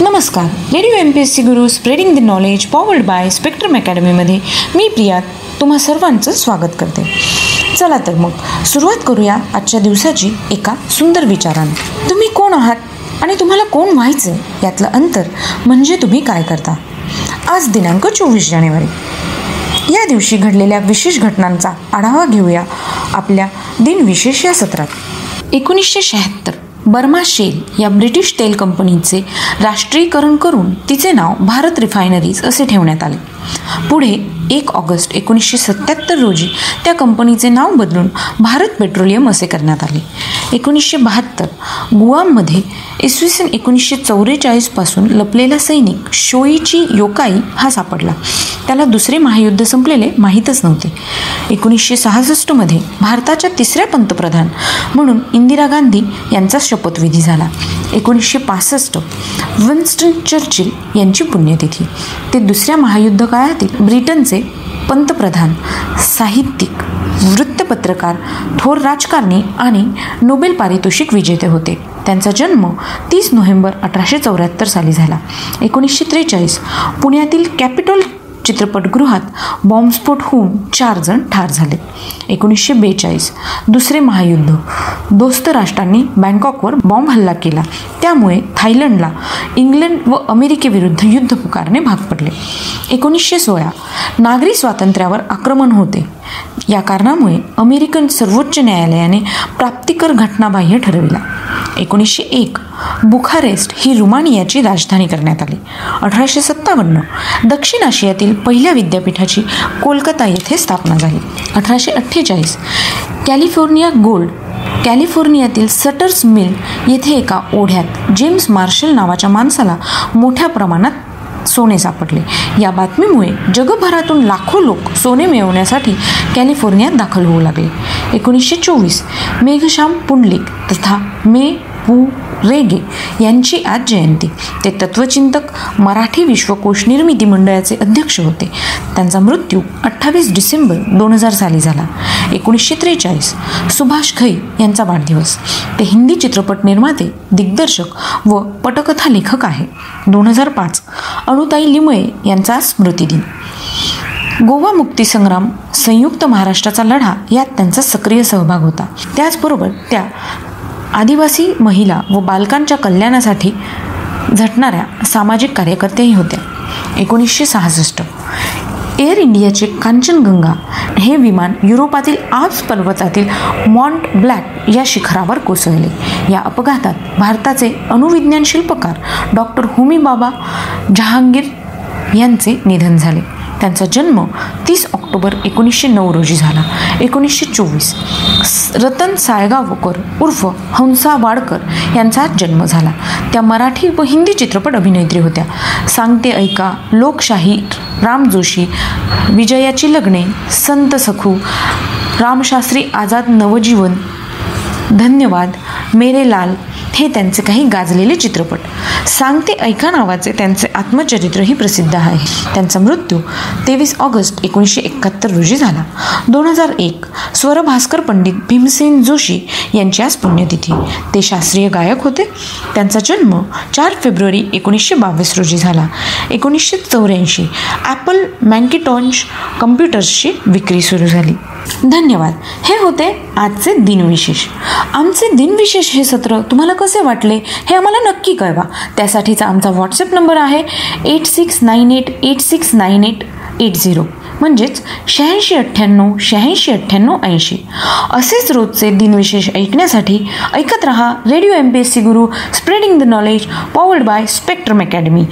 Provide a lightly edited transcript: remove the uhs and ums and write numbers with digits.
नमस्कार. Radio MPSC Guru spreading the knowledge powered by spectrum अकॅडमीमध्ये मी प्रिया तुम्हा सर्वांचं स्वागत करते. चला तर मग सुरुवात करूया आजच्या दिवसाची एका सुंदर विचाराने. तुम्ही कोण आहात आणि तुम्हाला कोण व्हायचं यातलं अंतर म्हणजे तुम्ही काय करता. आज दिनांक 24 जानेवारी. या दिवशी घडलेल्या विशेष घटनांचा आढावा घेऊया आपल्या दिनविशेष या सत्रात. 1976 बर्मा शेल या ब्रिटिश तेल कंपनीचे राष्ट्रीयकरण करून तिचे नाव भारत रिफायनरीज असे ठेवण्यात आले. पुढे 1 ऑगस्ट 1977 रोजी त्या कंपनीचे नाव बदलून भारत पेट्रोलियम असे करण्यात आले. 1972 गुआममध्ये इसवी सन 1944 पासून लपलेला सैनिक शोइची योकाई हा सापडला. त्याला दुसरे महायुद्ध संपलेले माहीतच नव्हते. 1966 मध्ये भारताच्या तिसऱ्या पंतप्रधान म्हणून इंदिरा गांधी यांचा शपथविधी झाला. 1965 विन्स्टन चर्चिल यांची पुण्यतिथी. ते दुसऱ्या महायुद्ध काळातील ब्रिटनचे पंतप्रधान, साहित्यिक, वृत्तपत्रकार, थोर राजकारणी आणि नोबेल पारितोषिक विजेते होते. त्यांचा जन्म 30 नोव्हेंबर 1874 साली झाला. 1943 पुण्यातील कॅपिटॉल चित्रपटगृहात बॉम्बस्फोट होऊन 4 जण ठार झाले. 1942 दुसरे महायुद्ध. दोस्त राष्ट्रांनी बँकॉकवर बॉम्ब हल्ला केला. त्यामुळे थायलंडला इंग्लंड व अमेरिकेविरुद्ध युद्ध पुकारणे भाग पडले. 1916 नागरी स्वातंत्र्यावर आक्रमण होते. या कारणामुळे अमेरिकन सर्वोच्च न्यायालयाने प्राप्तिकर घटनाबाह्य ठरविला. 1901 बुखारेस्ट ही रुमानियाची राजधानी करण्यात आली. 1857 दक्षिण आशियातील पहिल्या विद्यापीठाची कोलकाता येथे स्थापना झाली. 1848 कॅलिफोर्निया गोल्ड. कॅलिफोर्नियातील सटर्स मिल येथे एका ओढ्यात जेम्स मार्शल नावाच्या माणसाला मोठ्या प्रमाणात सोने सापडले. या बातमीमुळे जगभरातून लाखो लोक सोने मिळवण्यासाठी कॅलिफोर्नियात दाखल होऊ लागले. 1924 मेघश्याम पुंडलिक तथा मे पु रेगे यांची आज जयंती. ते तत्वचिंतक, मराठी विश्वकोश निर्मिती मंडळाचे अध्यक्ष होते. त्यांचा मृत्यू 28 डिसेंबर 2000 साली झाला. 1943 सुभाष घई यांचा वाढदिवस. ते हिंदी चित्रपट निर्माते, दिग्दर्शक व पटकथा लेखक आहे. 2005 अणुताई लिमये यांचा स्मृतिदिन. गोवा मुक्तीसंग्राम, संयुक्त महाराष्ट्राचा लढा यात त्यांचा सक्रिय सहभाग होता. त्याचबरोबर त्या आदिवासी महिला व बालकांच्या कल्याणासाठी झटणाऱ्या सामाजिक कार्यकर्त्याही होत्या. 1966 एअर इंडियाचे कांचनगंगा हे विमान युरोपातील आल्प्स पर्वतातील मॉन्ट ब्लॅक या शिखरावर कोसळले. या अपघातात भारताचे अणुविज्ञान शिल्पकार डॉक्टर होमी बाबा जहांगीर यांचे निधन झाले. त्यांचा जन्म 30 ऑक्टोबर 1909 रोजी झाला. 1924 रतन साळगावकर उर्फ हंसा वाडकर यांचा जन्म झाला. त्या मराठी व हिंदी चित्रपट अभिनेत्री होत्या. सांगते ऐका, लोकशाही, राम जोशी, विजयाची लग्ने, संत सखू, रामशास्त्री आझाद, नवजीवन, धन्यवाद, मेरे लाल हे त्यांचे काही गाजलेले चित्रपट. सांगते ऐका नावाचे त्यांचे आत्मचरित्रही प्रसिद्ध आहे. त्यांचा मृत्यू 23 ऑगस्ट 1971 रोजी झाला. 2001 स्वरभास्कर पंडित भीमसेन जोशी यांची आज पुण्यतिथी. ते शास्त्रीय गायक होते. त्यांचा जन्म 4 फेब्रुवारी 1922 रोजी झाला. 1984 ॲपल मॅकिंटॉश कम्प्युटर्सची विक्री सुरू झाली. धन्यवाद. हे होते आजचे दिनविशेष. आमचे दिनविशेष हे सत्र तुम्हाला कसे वाटले हे आम्हाला नक्की कळवा. त्यासाठीचा आमचा व्हॉट्सअप नंबर आहे 8698869880 म्हणजेच 8698869880. असेच रोजचे दिनविशेष ऐकण्यासाठी ऐकत रहा radio MPSC Guru spreading the knowledge powered by spectrum academy.